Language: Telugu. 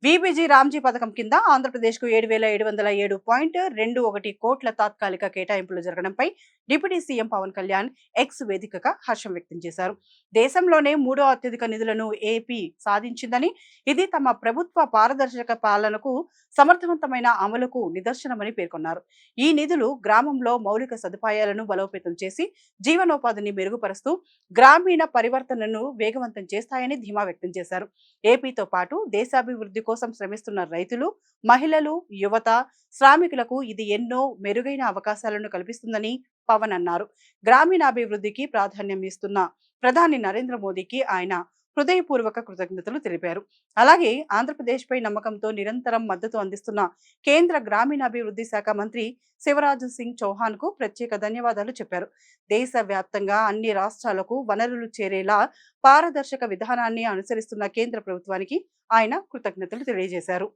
వీబీజీ రామ్జీ పథకం కింద ఆంధ్రప్రదేశ్కు 7,707.21 కోట్ల తాత్కాలిక కేటాయింపులు జరగడంపై deputy CM Pawan Kalyan X వేదికగా హర్షం వ్యక్తం చేశారు. దేశంలోనే మూడో అత్యధిక నిధులను ఏపీ సాధించిందని, ఇది తమ ప్రభుత్వ పారదర్శక పాలనకు, సమర్థవంతమైన అమలుకు నిదర్శనమని పేర్కొన్నారు. ఈ నిధులు గ్రామంలో మౌలిక సదుపాయాలను బలోపేతం చేసి జీవనోపాధిని మెరుగుపరుస్తూ గ్రామీణ పరివర్తనను వేగవంతం చేస్తాయని ధీమా వ్యక్తం చేశారు. ఏపీతో పాటు దేశాభివృద్ధి కోసం శ్రమిస్తున్న రైతులు, మహిళలు, యువత, శ్రామికులకు ఇది ఎన్నో మెరుగైన అవకాశాలను కల్పిస్తుందని పవన్ అన్నారు. గ్రామీణాభివృద్ధికి ప్రాధాన్యం ఇస్తున్న ప్రధాని నరేంద్ర మోదీకి ఆయన హృదయపూర్వక కృతజ్ఞతలు తెలిపారు. అలాగే ఆంధ్రప్రదేశ్పై నమ్మకంతో నిరంతరం మద్దతు అందిస్తున్న కేంద్ర గ్రామీణాభివృద్ధి శాఖ మంత్రి శివరాజ్ సింగ్ చౌహాన్ కు ప్రత్యేక ధన్యవాదాలు చెప్పారు. దేశవ్యాప్తంగా అన్ని రాష్ట్రాలకు వనరులు చేరేలా పారదర్శక విధానాన్ని అనుసరిస్తున్న కేంద్ర ప్రభుత్వానికి ఆయన కృతజ్ఞతలు తెలియజేశారు.